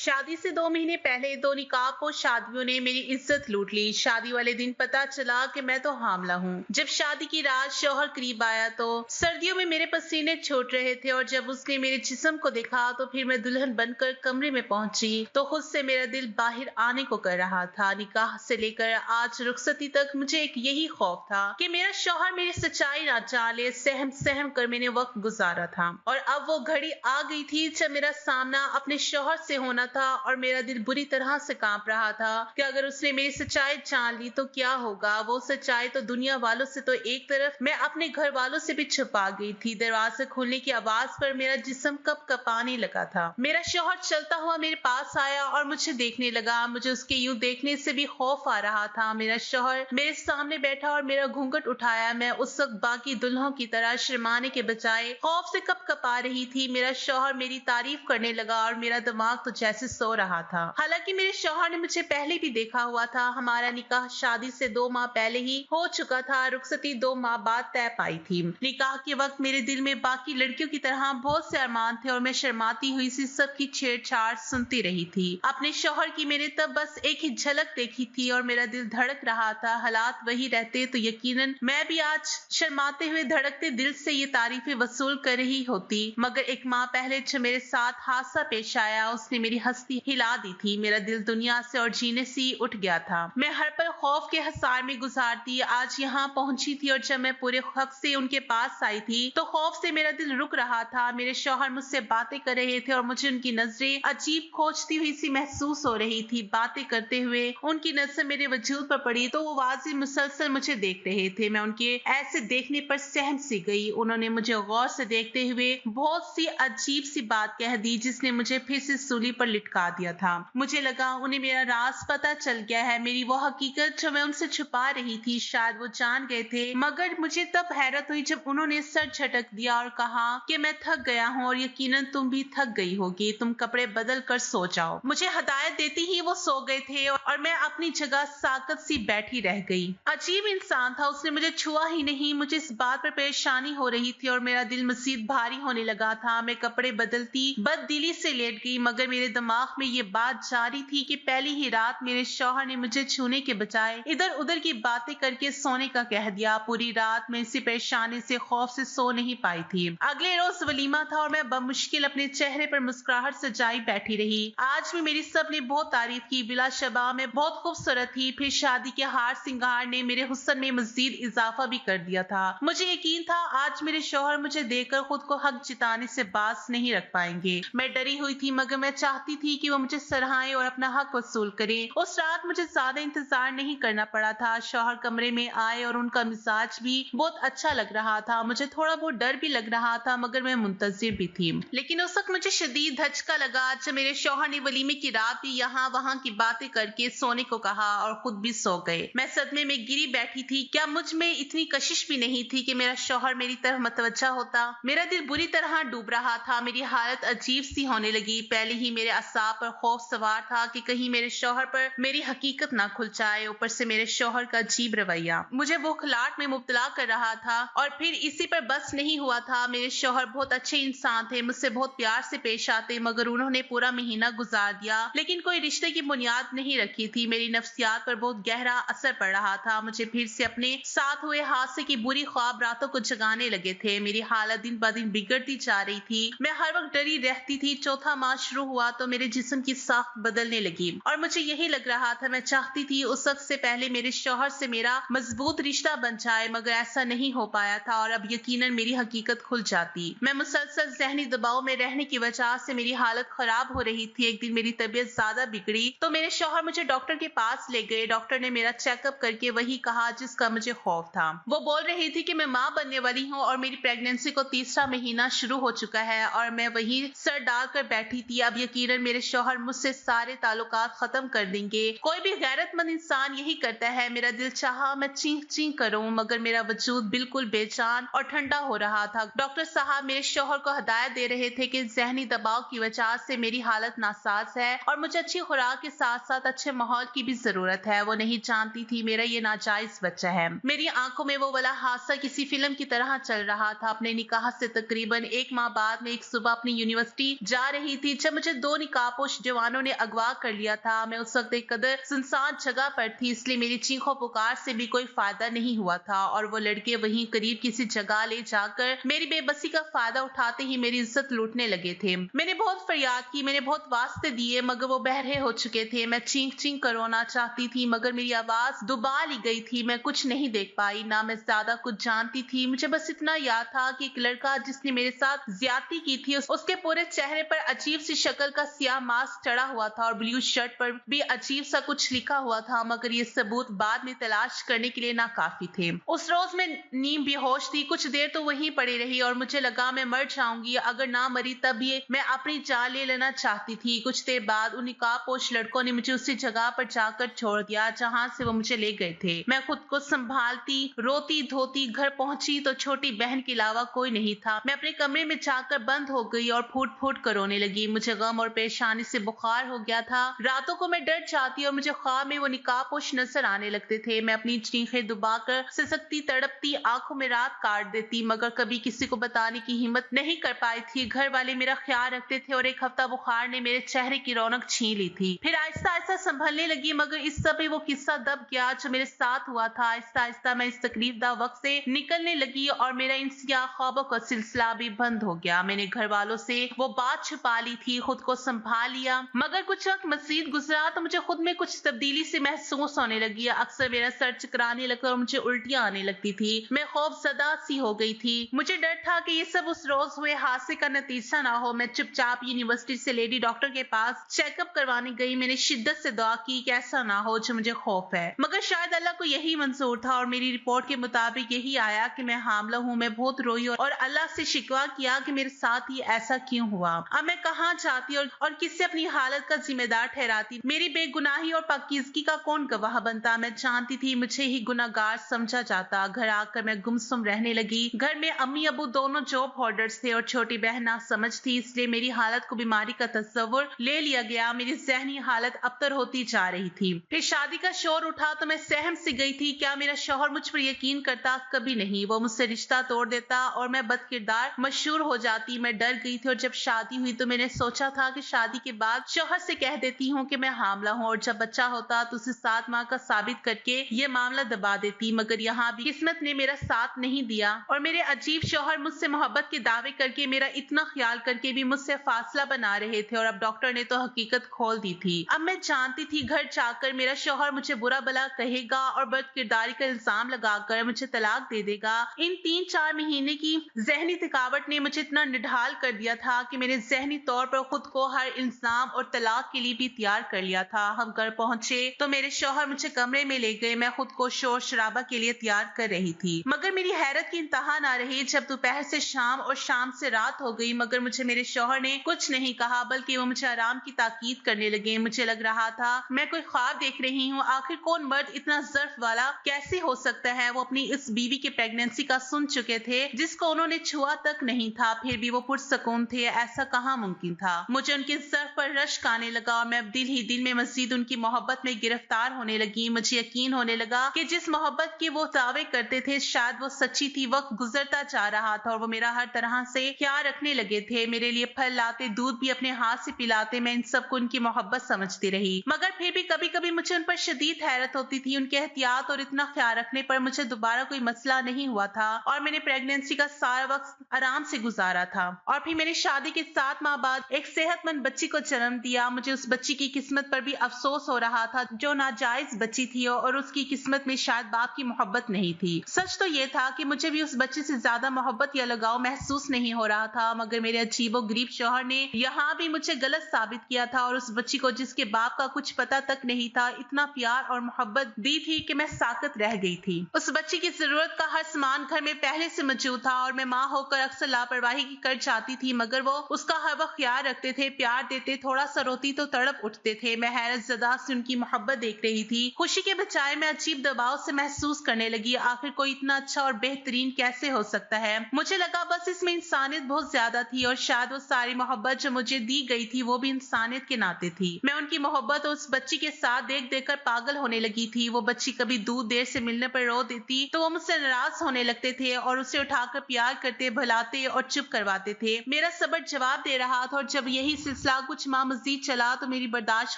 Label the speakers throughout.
Speaker 1: शादी से 2 महीने पहले दो निकाहपोश शादियों ने मेरी इज्जत लूट ली। शादी वाले दिन पता चला कि मैं तो हामला हूँ। जब शादी की रात शौहर करीब आया तो सर्दियों में मेरे पसीने छूट रहे थे और जब उसने मेरे जिस्म को देखा तो फिर मैं दुल्हन बनकर कमरे में पहुंची तो खुद से मेरा दिल बाहर आने को कर रहा था। निकाह से लेकर आज रुखसती तक मुझे एक यही खौफ था कि मेरा शौहर मेरी सच्चाई ना जान ले। सहम सहम कर मैंने वक्त गुजारा था और अब वो घड़ी आ गई थी जब मेरा सामना अपने शौहर से होना था और मेरा दिल बुरी तरह से कांप रहा था कि अगर उसने मेरी सच्चाई जान ली तो क्या होगा। वो सच्चाई तो दुनिया वालों से तो एक तरफ, मैं अपने घर वालों से भी छुपा गई थी। दरवाजा खोलने की आवाज पर मेरा जिस्म कप कपाने लगा था। मेरा शौहर चलता हुआ मेरे पास आया और मुझे देखने लगा। मुझे उसके यूं देखने से भी खौफ आ रहा था। मेरा शौहर मेरे सामने बैठा और मेरा घूंघट उठाया। मैं उस वक्त बाकी दुल्हों की तरह शर्माने के बजाय खौफ से कप कपा रही थी। मेरा शौहर मेरी तारीफ करने लगा और मेरा दिमाग तो जैसे सो रहा था। हालांकि मेरे शौहर ने मुझे पहले भी देखा हुआ था। हमारा निकाह शादी से 2 माह पहले ही हो चुका था। रुखसती 2 माह बाद तय पाई थी। निकाह के वक्त मेरे दिल में बाकी लड़कियों की तरह बहुत से अरमान थे और मैं शर्माती हुई सी सबकी छेड़छाड़ सुनती रही थी। अपने शौहर की मैंने तब बस एक ही झलक देखी थी और मेरा दिल धड़क रहा था। हालात वही रहते तो यकीनन मैं भी आज शर्माते हुए धड़कते दिल से ये तारीफें वसूल कर रही होती। मगर एक माह पहले जो मेरे साथ हादसा पेश आया उसने मेरी हस्ती हिला दी थी। मेरा दिल दुनिया से और जीने से उठ गया था। मैं हर पल खौफ के हसार में गुजारती आज यहाँ पहुंची थी और जब मैं पूरे हक से उनके पास आई थी तो खौफ से मेरा दिल रुक रहा था। मेरे शौहर मुझसे बातें कर रहे थे और मुझे उनकी नजरें अजीब खोजती हुई सी महसूस हो रही थी। बातें करते हुए उनकी नजर मेरे वजूद पर पड़ी तो वो वाजिब मुसलसल मुझे देख रहे थे। मैं उनके ऐसे देखने पर सहम सी गई। उन्होंने मुझे गौर से देखते हुए बहुत सी अजीब सी बात कह दी जिसने मुझे फिर से सूली पर लिटका दिया था। मुझे लगा उन्हें मेरा राज पता चल गया है। मेरी वो हकीकत जो मैं उनसे छुपा रही थी शायद वो जान गए थे। मगर मुझे तब हैरत हुई जब उन्होंने सर झटक दिया और कहा कि मैं थक गया हूँ और यकीनन तुम भी थक गई होगी। तुम कपड़े बदल कर सो जाओ। मुझे हदायत देते ही वो सो गए थे और मैं अपनी जगह साकत सी बैठी रह गई। अजीब इंसान था, उसने मुझे छुआ ही नहीं। मुझे इस बात पर परेशानी हो रही थी और मेरा दिल मजीद भारी होने लगा था। मैं कपड़े बदलती बददिली से लेट गई मगर मेरे दिमाग में ये बात जारी थी कि पहली ही रात मेरे शौहर ने मुझे छूने के बजाय इधर उधर की बातें करके सोने का कह दिया। पूरी रात मैं इसी परेशानी से खौफ से सो नहीं पाई थी। अगले रोज वलीमा था और मैं बमुश्किल अपने चेहरे पर मुस्कुराहट सजाई बैठी रही। आज भी मेरी सब ने बहुत तारीफ की। बिला शबा में बहुत खूबसूरत थी। फिर शादी के हार सिंगार ने मेरे हुस्न में मजीद इजाफा भी कर दिया था। मुझे यकीन था आज मेरे शौहर मुझे देखकर खुद को हक जिताने से बाज नहीं रख पाएंगे। मैं डरी हुई थी मगर मैं चाहती थी कि वो मुझे सराहें और अपना हक वसूल करें। उस रात मुझे ज्यादा इंतजार नहीं करना पड़ा था। शौहर कमरे में आए और उनका मिजाज भी बहुत अच्छा लग रहा था। मुझे थोड़ा बहुत डर भी लग रहा था मगर मैं मुंतजिर भी थी। लेकिन उस वक्त मुझे शदीद धचका लगा जब मेरे शौहर ने वलीमे की रात भी यहाँ वहाँ की बातें करके सोने को कहा और खुद भी सो गए। मैं सदमे में गिरी बैठी थी। क्या मुझ में इतनी कशिश भी नहीं थी कि मेरा शौहर मेरी तरफ मतवज्जा होता। मेरा दिल बुरी तरह डूब रहा था। मेरी हालत अजीब सी होने लगी। पहले ही मेरे असाब पर खौफ सवार था कि कहीं मेरे शौहर पर मेरी हकीकत ना खुल जाए। ऊपर से मेरे शौहर का अजीब रवैया मुझे बौखलाहट में मुब्तला कर रहा था। और फिर इसी पर बस नहीं हुआ था। मेरे शौहर बहुत अच्छे इंसान थे, मुझसे बहुत प्यार से पेश आते मगर उन्होंने पूरा महीना गुजार दिया लेकिन कोई रिश्ते की बुनियाद नहीं रखी थी। मेरी नफ्सियात पर बहुत गहरा असर पड़ रहा था। मुझे फिर से अपने साथ हुए हादसे की बुरी ख्वाब रातों को जगाने लगे थे। मेरी हालत दिन ब दिन बिगड़ती जा रही थी। मैं हर वक्त डरी रहती थी। चौथा माह शुरू हुआ तो मेरे जिस्म की साख्त बदलने लगी और मुझे यही लग रहा था मैं चाहती थी उस वक्त से पहले मेरे शौहर से मेरा मजबूत रिश्ता बन जाए मगर ऐसा नहीं हो पाया था और अब यकीनन मेरी हकीकत खुल जाती। मैं मुसलसल जहनी दबाव में रहने की वजह से मेरी हालत खराब हो रही थी। एक दिन मेरी तबीयत ज्यादा बिगड़ी तो मेरे शौहर मुझे डॉक्टर के पास ले गए। डॉक्टर ने मेरा चेकअप करके वही कहा जिसका मुझे खौफ था। वो बोल रही थी कि मैं माँ बनने वाली हूँ और मेरी प्रेगनेंसी को तीसरा महीना शुरू हो चुका है और मैं वही सर डाल कर बैठी थी। अब यकीनन मेरे शौहर मुझसे सारे ताल्लुकात खत्म कर देंगे। कोई भी गैरतमंद इंसान यही करता है। मेरा दिल चाहा मैं चीख चीख करूं मगर मेरा वजूद बिल्कुल बेजान और ठंडा हो रहा था। डॉक्टर साहब मेरे शौहर को हिदायत दे रहे थे कि जहनी दबाव की वजह से मेरी हालत नासाज है और मुझे अच्छी खुराक के साथ साथ अच्छे माहौल की भी जरूरत है। वो नहीं जानती थी मेरा ये नाजायज बच्चा है। मेरी आंखों में वो वाला हादसा किसी फिल्म की तरह चल रहा था। अपने निकाह से तकरीबन 1 माह बाद मैं एक सुबह अपनी यूनिवर्सिटी जा रही थी जब मुझे 2 निकाबपोश जवानों ने अगवा कर लिया था। मैं उस वक्त एक कदर सुनसान जगह पर थी, इसलिए मेरी चीखों पुकार से भी कोई फायदा नहीं हुआ था और वो लड़के वहीं करीब किसी जगह ले जाकर मेरी बेबसी का फायदा उठाते ही मेरी इज्जत लूटने लगे थे। मैंने बहुत फरियाद की, मैंने बहुत वास्ते दिए, मगर वो बहरे हो चुके थे। मैं चीख चीख कर रोना चाहती थी मगर मेरी आवाज दुबा ली गई थी। मैं कुछ नहीं देख पाई, ना मैं ज्यादा कुछ जानती थी। मुझे बस इतना याद था कि एक लड़का जिसने मेरे साथ ज्यादती की थी, उसके पूरे चेहरे पर अजीब सी शक्ल का सियाह मास्क चढ़ा हुआ था और ब्लू शर्ट पर भी अजीब सा कुछ लिखा हुआ था, मगर ये सबूत बाद में तलाश करने के लिए नाकाफी थे। उस रोज मैं नींद बेहोश थी, कुछ देर तो वहीं पड़ी रही और मुझे लगा मैं मर जाऊंगी। अगर ना मरी तब ये मैं अपनी जान ले लेना चाहती थी। कुछ देर बाद उन निकाबपोश लड़कों ने मुझे उसी जगह पर जाकर छोड़ दिया जहां से वो मुझे ले गए थे। मैं खुद को संभालती रोती धोती घर पहुंची तो छोटी बहन के अलावा कोई नहीं था। मैं अपने कमरे में जाकर बंद हो गई और फूट फूट कर रोने लगी। मुझे गम और परेशानी से बुखार हो गया था। रातों को मैं डर जाती और मुझे ख्वाब में वो निकाबपोश नजर आने लगते थे। मैं अपनी चीखें दबाकर सिसकती तड़पती आंखों में रात काट देती, मगर कभी किसी को बताने की हिम्मत नहीं कर पाई थी। घर वाले मेरा ख्याल रखते थे और एक हफ्ता बुखार ने मेरे चेहरे की रौनक छीन ली थी। फिर आहिस्ता आहिस्ता संभलने लगी, मगर इस समय वो किस्सा दब गया जो मेरे साथ हुआ था। आहिस्ता आहिस्ता मैं इस तकलीफदा वक्त से निकलने लगी और मेरा इन सियाह ख्वाबों का सिलसिला भी बंद हो गया। मैंने घर वालों से वो बात छुपा ली थी, खुद को संभाल लिया, मगर कुछ वक्त मजीद गुजरा तो मुझे खुद में कुछ तब्दीली से महसूस होने लगी। अक्सर मेरा सर चकराने लगता और मुझे उल्टियां आने लगती थी। मैं खौफजदा सी हो गई थी। मुझे डर था कि ये सब उस रोज हुए हादसे का नतीजा ना हो। मैं चुपचाप यूनिवर्सिटी से लेडी डॉक्टर के पास चेकअप करवाने गई। मैंने शिद्दत से दुआ की कि ऐसा ना हो जो मुझे खौफ है, मगर शायद अल्लाह को यही मंजूर था और मेरी रिपोर्ट के मुताबिक यही आया कि मैं हामला हूँ। मैं बहुत रोई और अल्लाह से शिकवा किया कि मेरे साथ ही ऐसा क्यों हुआ। अब मैं कहाँ जाती और किससे अपनी हालत का जिम्मेदार ठहराती। मेरी बेगुनाही और पाकीज़गी का कौन गवाह बनता। मैं जानती थी मुझे ही गुनाहगार समझा जाता। घर आकर मैं गुमसुम रहने लगी। घर में अम्मी अबू दोनों जॉब होल्डर्स थे और छोटी बहन ना समझ थी, इसलिए मेरी हालत को बीमारी का तस्वुर ले लिया गया। मेरी जहनी हालत अबतर होती जा रही थी। फिर शादी का शोर उठा तो मैं सहम सी गई थी। क्या मेरा शौहर मुझ पर यकीन करता? कभी नहीं। वो मुझसे रिश्ता तोड़ देता और मैं बदकिरदार मशहूर हो जाती। मैं डर गई थी और जब शादी हुई तो मैंने सोचा था कि शादी के बाद शौहर से कह देती हूँ कि मैं हामला हूँ और जब बच्चा होता तो उसे 7 माह का साबित करके ये मामला दबा देती, मगर यहाँ भी किस्मत ने मेरा साथ नहीं दिया और मेरे अजीब शौहर मुझसे मोहब्बत के दावे करके मेरा इतना ख्याल करके भी मुझसे फासला बना रहे थे और अब डॉक्टर ने तो हकीकत खोल दी थी। अब मैं जानती थी घर जाकर मेरा शौहर मुझे बुरा भला कहेगा और बदकिरदारी का इल्जाम लगाकर मुझे तलाक दे देगा। इन 3-4 महीने की जहनी थकावट ने मुझे इतना निढाल कर दिया था कि मैंने जहनी तौर पर खुद को हर इल्जाम और तलाक के लिए भी तैयार कर लिया था। हम घर पहुंचे तो मेरे शौहर मुझे कमरे में ले गए। मैं खुद को शोर शराबा के लिए तैयार कर रही थी, मगर मेरी हैरत की इंतहा ना रही जब दोपहर से शाम और शाम से रात हो गई, मगर मुझे मेरे शौहर ने कुछ नहीं कहा, बल्कि वो मुझे आराम की ताकीद करने लगे। मुझे लग रहा था मैं कोई ख्वाब देख रही हूँ। आखिर कौन मर्द इतना ज़र्फ वाला कैसे हो सकता है। वो अपनी इस बीवी के प्रेगनेंसी का सुन चुके थे जिसको उन्होंने छुआ तक नहीं था, फिर भी वो पुरसकून थे। ऐसा कहाँ मुमकिन था। मुझे उनके ज़र्फ पर रश्क आने लगा और मैं अब दिल ही दिल में मजीद उनकी मोहब्बत में गिरफ्तार होने लगी। मुझे यकीन होने लगा कि जिस मोहब्बत के वो दावे करते थे शायद वो सच्ची थी। वक्त गुजरता जा रहा था और वो मेरा हर तरह से ख्याल रखने लगे थे। मेरे लिए फल लाते, दूध भी अपने हाथ से पिलाते। मैं इन सबको उनकी मोहब्बत समझती रही, मगर फिर भी कभी कभी मुझे उन पर शदीद हैरत होती थी। उनके एहतियात और इतना ख्याल रखने पर मुझे दोबारा कोई मसला नहीं हुआ था और मैंने प्रेगनेंसी का सारा वक्त आराम से गुजारा था। और फिर मैंने शादी के 7 माह बाद एक सेहतमंद बच्ची को जन्म दिया। मुझे उस बच्ची की किस्मत पर भी अफसोस हो रहा था जो नाजायज बच्ची थी और उसकी किस्मत में शायद बाप की मोहब्बत नहीं थी। सच तो ये था कि मुझे भी उस बच्चे से ज्यादा मोहब्बत या लगाव महसूस नहीं हो रहा था, मगर मेरे अजीबो गरीब शौहर ने यहाँ भी मुझे गलत साबित किया था और उस बच्ची को जिसके बाप का कुछ पता तक नहीं था इतना प्यार और मोहब्बत दी थी कि मैं साकत रह गई थी। उस बच्ची की जरूरत का हर सामान घर में पहले से मौजूद था और मैं माँ होकर अक्सर लापरवाही की कर जाती थी, मगर वो उसका हर वक्त ख्याल रखते थे, प्यार देते। थोड़ा सा रोती तो तड़प उठते थे। मैं हैरत ज़दा से उनकी मोहब्बत देख रही थी। खुशी के बजाय मैं अजीब दबाव से महसूस करने लगी। आखिर कोई इतना अच्छा और बेहतरीन कैसे हो सकता है। मुझे लगा बस इसमें इंसानियत बहुत ज्यादा थी और शायद वो सारी मोहब्बत जो मुझे दी गई थी वो भी इंसानियत के नाते थी। मैं उनकी मोहब्बत उस बच्ची के साथ देख देख कर पागल होने लगी थी। वो बच्ची कभी दूध देर से मिलने पर रो देती तो वो मुझसे नाराज होने लगते थे और उसे उठाकर प्यार करते, भुलाते और चुप करवाते थे। मेरा सब्र जवाब दे रहा था और जब यही सिलसिला مسئلہ کچھ ماہ مزید چلا تو میری برداشت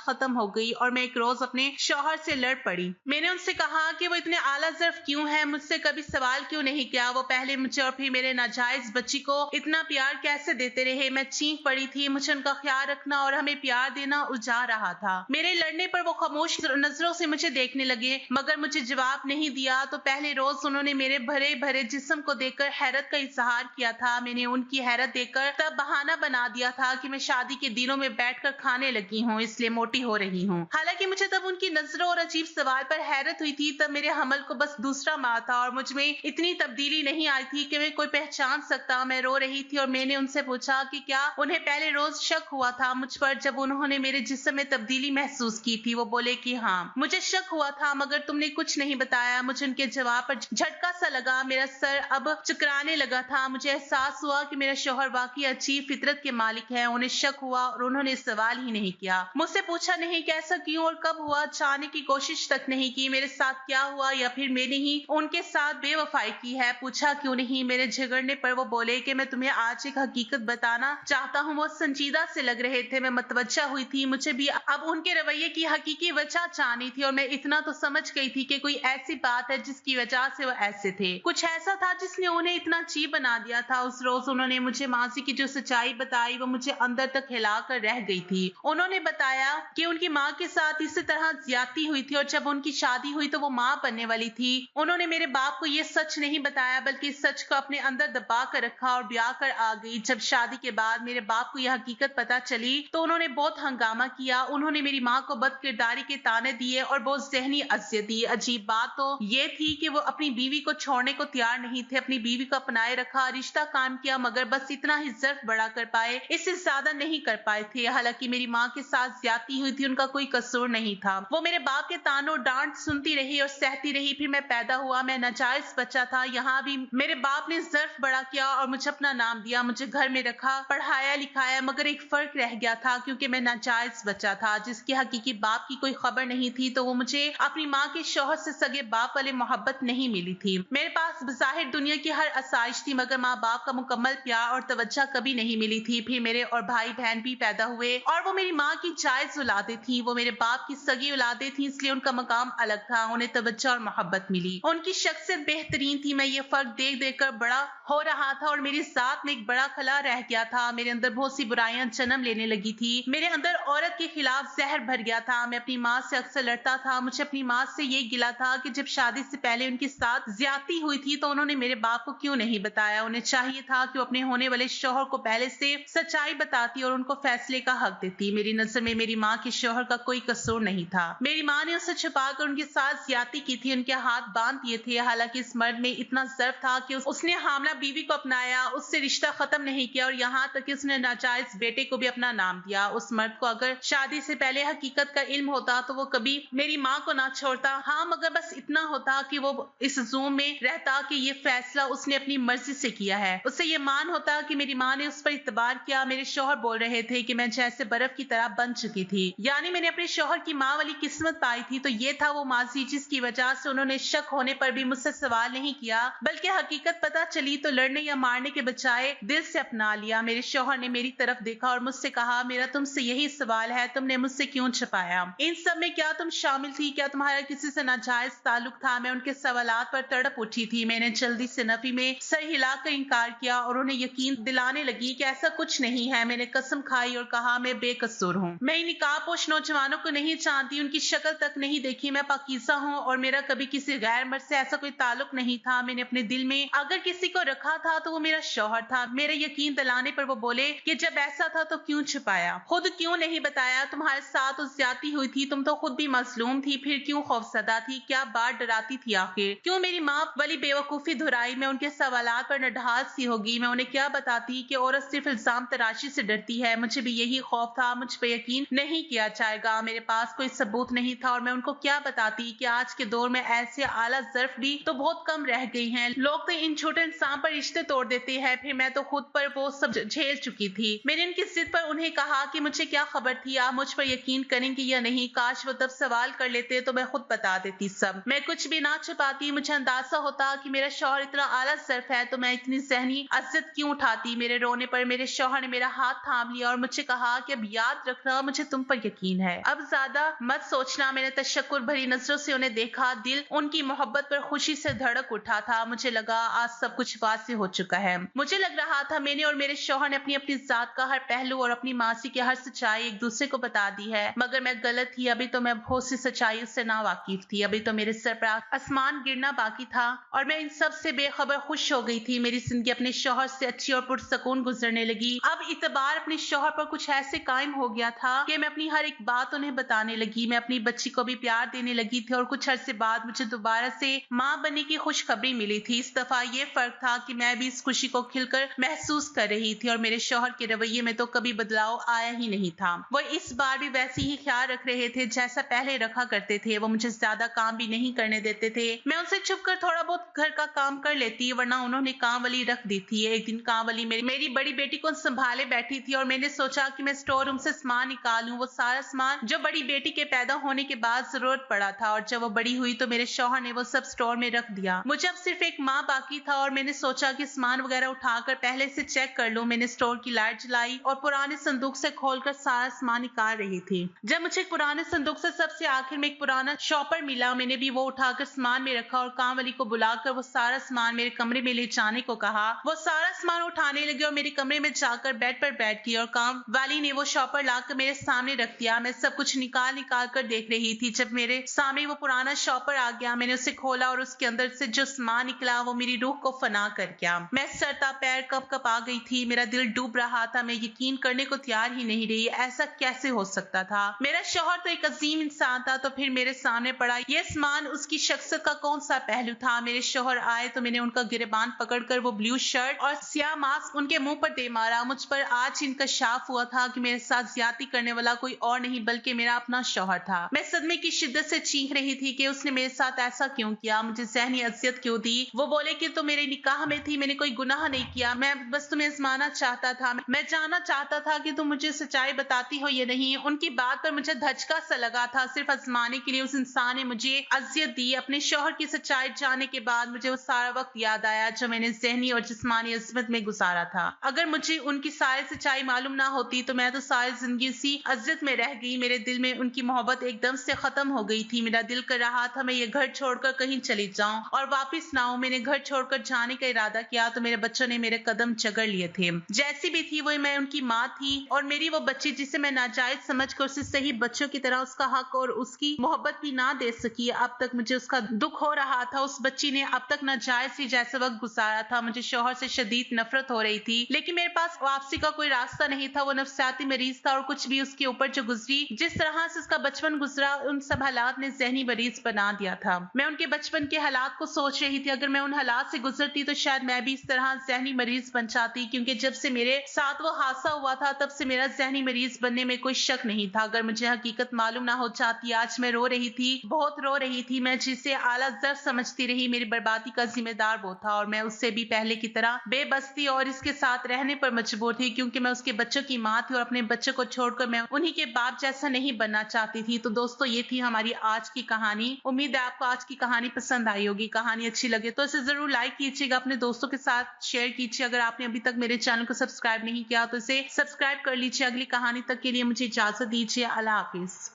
Speaker 1: ختم ہو گئی اور میں ایک روز اپنے شوہر سے لڑ پڑی۔ میں نے ان سے کہا کہ وہ اتنے اعلیٰ ظرف کیوں ہیں، مجھ سے کبھی سوال کیوں نہیں کیا، وہ پہلے مجھے اور پھر میرے ناجائز بچی کو اتنا پیار کیسے دیتے رہے۔ میں چینخ پڑی تھی، مجھے ان کا خیال رکھنا اور ہمیں پیار دینا الجھا رہا تھا۔ میرے لڑنے پر وہ خاموش نظروں سے مجھے دیکھنے لگے مگر مجھے جواب نہیں دیا۔ تو پہلے روز انہوں نے میرے بھرے بھرے جسم کو دیکھ کر حیرت کا اظہار کیا تھا۔ میں نے ان کی حیرت دیکھ کر تب بہانہ بنا دیا تھا کہ میں شادی کے دنوں میں بیٹھ کر کھانے لگی ہوں، اس لیے موٹی ہو رہی ہوں۔ حالانکہ مجھے تب ان کی نظروں اور عجیب سوال پر حیرت ہوئی تھی۔ تب میرے حمل کو بس دوسرا ماہ تھا اور مجھ میں اتنی تبدیلی نہیں آئی تھی کہ میں کوئی پہچان سکتا۔ میں رو رہی تھی اور میں نے ان سے پوچھا کہ کیا انہیں پہلے روز شک ہوا تھا مجھ پر جب انہوں نے میرے جسم میں تبدیلی محسوس کی تھی۔ وہ بولے کہ ہاں مجھے شک ہوا تھا مگر تم نے کچھ نہیں بتایا۔ مجھے ان کے جواب پر جھٹکا سا لگا، میرا سر اب چکرانے لگا تھا۔ مجھے احساس ہوا کہ میرا شوہر واقعی عجیب فطرت کے مالک ہے۔ انہیں شک ہوا اور انہوں نے سوال ہی نہیں کیا، مجھ سے پوچھا نہیں کہ ایسا کیوں اور کب ہوا، جاننے کی کوشش تک نہیں کی میرے ساتھ کیا ہوا یا پھر میں نے ہی ان کے ساتھ بے وفائی کی ہے۔ پوچھا کیوں نہیں۔ میرے جھگڑنے پر وہ بولے کہ میں تمہیں آج ایک حقیقت بتانا چاہتا ہوں۔ وہ سنجیدہ سے لگ رہے تھے، میں متوجہ ہوئی تھی مجھے بھی اب ان کے رویے کی حقیقی وجہ جاننی تھی اور میں اتنا تو سمجھ گئی تھی کہ کوئی ایسی بات ہے جس کی وجہ سے وہ ایسے تھے۔ کچھ ایسا تھا جس نے انہیں اتنا عجیب بنا دیا تھا۔ اس روز انہوں نے مجھے ماضی کی جو سچائی بتائی وہ مجھے اندر تک ہلا کر رہ گئی تھی۔ انہوں نے بتایا کہ ان کی ماں کے ساتھ اسی طرح زیادتی ہوئی تھی اور جب ان کی شادی ہوئی تو وہ ماں بننے والی تھی۔ انہوں نے میرے باپ کو یہ سچ نہیں بتایا بلکہ اس سچ کو اپنے اندر دبا کر رکھا اور بیاہ کر آ گئی۔ جب شادی کے بعد میرے باپ کو یہ حقیقت پتہ چلی تو انہوں نے بہت ہنگامہ کیا۔ انہوں نے میری ماں کو بد کرداری کے طعنے دیے اور بہت ذہنی اذیت دی۔ عجیب بات تو یہ تھی کہ وہ اپنی بیوی کو چھوڑنے کو تیار نہیں تھے، اپنی بیوی کو اپنائے رکھا، رشتہ قائم کیا مگر بس اتنا ہی ظرف بڑا کر پائے، اس سے زیادہ نہیں کر پائے تھے۔ حالانکہ میری ماں کے ساتھ زیادتی ہوئی تھی، ان کا کوئی قصور نہیں تھا۔ وہ میرے باپ کے طعنوں ڈانٹ سنتی رہی اور سہتی رہی۔ پھر میں پیدا ہوا، میں ناجائز بچہ تھا، یہاں بھی میرے باپ نے ظرف بڑا کیا اور مجھے اپنا نام دیا، مجھے گھر میں رکھا، پڑھایا لکھایا مگر ایک فرق رہ گیا تھا کیونکہ میں ناجائز بچہ تھا جس کی حقیقی باپ کی کوئی خبر نہیں تھی تو وہ مجھے اپنی ماں کے شوہر سے سگے باپ والے محبت نہیں ملی تھی۔ میرے پاس بظاہر دنیا کی ہر آسائش تھی مگر ماں باپ کا مکمل پیار اور توجہ کبھی نہیں ملی تھی۔ پھر میرے اور بھائی بہن بھی پیدا ہوئے اور وہ میری ماں کی جائز اولادیں تھیں، وہ میرے باپ کی سگی اولادیں تھیں، اس لیے ان کا مقام الگ تھا، انہیں توجہ اور محبت ملی، ان کی شخصیت بہترین تھی۔ میں یہ فرق دیکھ دیکھ کر بڑا ہو رہا تھا اور میری ذات میں ایک بڑا خلا رہ گیا تھا، میرے اندر بہت سی برائیاں جنم لینے لگی تھی، میرے اندر عورت کے خلاف زہر بھر گیا تھا۔ میں اپنی ماں سے اکثر لڑتا تھا، مجھے اپنی ماں سے یہ گلا تھا کہ جب شادی سے پہلے ان کے ساتھ زیادتی ہوئی تھی تو انہوں نے میرے باپ کو کیوں نہیں بتایا، انہیں چاہیے تھا کہ وہ اپنے ہونے والے شوہر کو پہلے سے سچائی بتاتی اور ان کو فیصلے کا حق دیتی۔ میری نظر میں میری ماں کے شوہر کا کوئی قصور نہیں تھا، میری ماں نے اسے چھپا کر ان کے ساتھ زیادتی کی تھی، ان کے ہاتھ باندھ دیے تھے۔ حالانکہ اس مرد میں اتنا ظرف تھا کہ اس نے حاملہ بیوی کو اپنایا، اس سے رشتہ ختم نہیں کیا اور یہاں تک کہ اس نے ناجائز بیٹے کو بھی اپنا نام دیا۔ اس مرد کو اگر شادی سے پہلے حقیقت کا علم ہوتا تو وہ کبھی میری ماں کو نہ چھوڑتا، ہاں مگر بس اتنا ہوتا کہ وہ اس زوم میں رہتا کہ یہ فیصلہ اس نے اپنی مرضی سے کیا ہے، اسے یہ مان ہوتا کہ میری ماں نے اس پر اعتبار کیا۔ میرے شوہر بول رہے تھے کہ میں جیسے برف کی طرح بن چکی تھی، یعنی میں نے اپنے شوہر کی ماں والی قسمت پائی تھی۔ تو یہ تھا وہ ماضی جس کی وجہ سے انہوں نے شک ہونے پر بھی مجھ سے سوال نہیں کیا بلکہ حقیقت پتہ چلی تو لڑنے یا مارنے کے بجائے دل سے اپنا لیا۔ میرے شوہر نے میری طرف دیکھا اور مجھ سے کہا، میرا تم سے یہی سوال ہے، تم نے مجھ سے کیوں چھپایا؟ ان سب میں کیا تم شامل تھی؟ کیا تمہارا کسی سے ناجائز تعلق تھا؟ میں ان کے سوالات پر تڑپ اٹھی تھی۔ میں نے جلدی سے نفی میں سر ہلا کر انکار کیا اور انہیں یقین دلانے لگی کہ ایسا کچھ نہیں ہے۔ میں نے قسم کھائی اور کہا، میں بے قصور ہوں، میں ان نقاب پوش نوجوانوں کو نہیں جانتی، ان کی شکل تک نہیں دیکھی، میں پاکیزہ ہوں اور میرا کبھی کسی غیر مرد سے ایسا کوئی تعلق نہیں تھا۔ میں نے اپنے دل میں اگر کسی کو رکھا تھا تو وہ میرا شوہر تھا۔ میرے یقین دلانے پر وہ بولے کہ جب ایسا تھا تو کیوں چھپایا، خود کیوں نہیں بتایا؟ تمہارے ساتھ اس زیادتی ہوئی تھی، تم تو خود بھی مظلوم تھی، پھر کیوں خوفزدہ تھی؟ کیا بات ڈراتی تھی آخر؟ کیوں میری ماں والی بے وقوفی دہرائی؟ میں ان کے سوالات پر نڈھال سی ہوگی، میں انہیں کیا بتاتی کہ عورت صرف الزام تراشی سے ڈرتی ہے؟ مجھے بھی یہی خوف تھا، مجھ پہ یقین نہیں کیا جائے گا، میرے پاس کوئی ثبوت نہیں تھا اور میں ان کو کیا بتاتی کہ آج کے دور میں ایسے اعلیٰ ظرف بھی تو بہت کم رہ گئی ہیں، لوگ تو ان چھوٹے انسان پر رشتے توڑ دیتے ہیں۔ پھر میں تو خود پر وہ سب جھیل چکی تھی۔ میں نے ان کی ضد پر انہیں کہا کہ مجھے کیا خبر تھی، آپ مجھ پر یقین کریں گے یا نہیں؟ کاش وہ تب سوال کر لیتے تو میں خود بتا دیتی سب، میں کچھ بھی نہ چھپاتی۔ مجھے اندازہ ہوتا کہ میرا شوہر اتنا اعلیٰ ظرف ہے تو میں اتنی ذہنی اذیت کیوں اٹھاتی۔ میرے رونے پر میرے شوہر نے میرا ہاتھ تھام لیا और मुझे कहा कि अब याद रखना, मुझे तुम पर यकीन है, अब ज्यादा मत सोचना। मैंने तशक्कुर भरी नजरों से उन्हें देखा। दिल उनकी मोहब्बत पर खुशी से धड़क उठा था। मुझे लगा आज सब कुछ वाज़ेह हो चुका है। मुझे लग रहा था मैंने और मेरे शौहर ने अपनी अपनी जात का हर पहलू और अपनी मासी की हर सच्चाई एक दूसरे को बता दी है, मगर मैं गलत थी। अभी तो मैं बहुत सी सच्चाई से ना वाकिफ थी। अभी तो मेरे सर पर आसमान गिरना बाकी था और मैं इन सब से बेखबर खुश हो गई थी। मेरी जिंदगी अपने शौहर से अच्छी और पुरसकून गुजरने लगी। अब इतबार अपने शौहर पर कुछ ऐसे कायम हो गया था कि मैं अपनी हर एक बात उन्हें बताने लगी। मैं अपनी बच्ची को भी प्यार देने लगी थी और कुछ अरसे बाद मुझे दोबारा से माँ बनने की खुशखबरी मिली थी। इस दफा ये फर्क था कि मैं भी इस खुशी को खिलकर महसूस कर रही थी और मेरे शौहर के रवैये में तो कभी बदलाव आया ही नहीं था। वो इस बार भी वैसे ही ख्याल रख रहे थे जैसा पहले रखा करते थे। वो मुझे ज्यादा काम भी नहीं करने देते थे। मैं उनसे छुप कर थोड़ा बहुत घर का काम कर लेती, वरना उन्होंने काम वाली रख दी थी। एक दिन काम वाली मेरी बड़ी बेटी को संभाले बैठी थी और मैंने सोचा कि मैं स्टोर रूम से सामान निकालूं, वो सारा सामान जो बड़ी बेटी के पैदा होने के बाद जरूरत पड़ा था। और जब वो बड़ी हुई तो मेरे शौहर ने वो सब स्टोर में रख दिया। मुझे अब सिर्फ एक माँ बाकी था और मैंने सोचा कि सामान वगैरह उठाकर पहले से चेक कर लूं। मैंने स्टोर की लाइट जलाई और पुराने संदूक से खोलकर सारा सामान निकाल रही थी। जब मुझे पुराने संदूक से सबसे आखिर में एक पुराना शॉपर मिला, मैंने भी वो उठाकर सामान में रखा और काम वाली को बुलाकर वो सारा सामान मेरे कमरे में ले जाने को कहा। वो सारा सामान उठाने लगे और मेरे कमरे में जाकर बेड पर बैठ गई और काम वाली ने वो शॉपर लाकर मेरे सामने रख दिया। मैं सब कुछ निकाल कर देख रही थी। जब मेरे सामने वो पुराना शॉपर आ गया, मैंने उसे खोला और उसके अंदर से जो सामान निकला वो मेरी रूह को फना कर गया। मैं सरता पैर कप आ गई थी। मेरा दिल डूब रहा था। मैं यकीन करने को तैयार ही नहीं रही, ऐसा कैसे हो सकता था। मेरा शौहर तो एक अजीम इंसान था, तो फिर मेरे सामने पड़ा ये सामान उसकी शख्सियत का कौन सा पहलू था। मेरे शौहर आए तो मैंने उनका गिरेबान पकड़कर वो ब्लू शर्ट और स्याह मास्क उनके मुंह पर दे मारा। मुझ पर आज इंकशाफ हुआ था कि मेरे साथ ज्यादती करने वाला कोई और नहीं बल्कि मेरा अपना शौहर था। मैं सदमे की शिद्दत से चीख रही थी कि उसने मेरे साथ ऐसा क्यों किया, मुझे ज़हनी अज़ियत क्यों दी। वो बोले कि तुम मेरे निकाह में थी, मैंने कोई गुनाह नहीं किया, मैं बस तुम्हें आजमाना चाहता था। मैं जानना चाहता था कि तुम मुझे सच्चाई बताती हो या नहीं। उनकी बात पर मुझे धचका सा लगा था। सिर्फ आजमाने के लिए उस इंसान ने मुझे अज़ियत दी। अपने शौहर की सच्चाई जानने के बाद मुझे वो सारा वक्त याद आया जो मैंने ज़हनी और जिस्मानी अज़मत में गुजारा था। अगर मुझे उनकी सारी सच्चाई मालूम ना होती तो मैं तो सारी जिंदगी इसी अज़ियत में रह गई। मेरे दिल में उनकी मोहब्बत एकदम से खत्म हो गई थी। मेरा दिल कर रहा था मैं ये घर छोड़कर कहीं चली जाऊं और वापस ना आऊं। मैंने घर छोड़कर जाने का इरादा किया तो मेरे बच्चों ने मेरे कदम जकड़ लिए थे। जैसी भी थी वो मैं उनकी माँ थी और मेरी वो बच्ची जिसे मैं नाजायज समझकर उसे सही बच्चों की तरह उसका हक और उसकी मोहब्बत भी ना दे सकी। अब तक मुझे उसका दुख हो रहा था। उस बच्ची ने अब तक नाजायज ही जैसे वक्त गुजारा था। मुझे शौहर से शदीद नफरत हो रही थी, लेकिन मेरे पास वापसी का कोई रास्ता नहीं था। वो नफ्सियाती मरीज था और कुछ भी उसके ऊपर जो गुजरी, जिस तरह से उसका बचपन गुजरा, उन सब हालात ने ज़हनी मरीज बना दिया था। मैं उनके बचपन के हालात को सोच रही थी। अगर मैं उन हालात से गुजरती तो शायद मैं भी इस तरह ज़हनी मरीज बन जाती, क्योंकि जब से मेरे साथ वो हादसा हुआ था तब से मेरा ज़हनी मरीज बनने में कोई शक नहीं था। अगर मुझे हकीकत मालूम ना हो जाती। आज मैं रो रही थी, बहुत रो रही थी। मैं जिसे आला ज़र समझती रही, मेरी बर्बादी का जिम्मेदार वो था और मैं उससे भी पहले की तरह बेबस थी और इसके साथ रहने पर मजबूर थी, क्योंकि मैं उसके बच्चों की माँ थी और अपने बच्चों को छोड़कर मैं उन्हीं के बाप जैसा नहीं बनना चाहती थी। तो दोस्तों, ये थी हमारी आज की कहानी। उम्मीद है आपको आज की कहानी पसंद आई होगी। कहानी अच्छी लगे तो इसे जरूर लाइक कीजिएगा, अपने दोस्तों के साथ शेयर कीजिए। अगर आपने अभी तक मेरे चैनल को सब्सक्राइब नहीं किया तो इसे सब्सक्राइब कर लीजिए। अगली कहानी तक के लिए मुझे इजाजत दीजिए। अल्लाह हाफिज।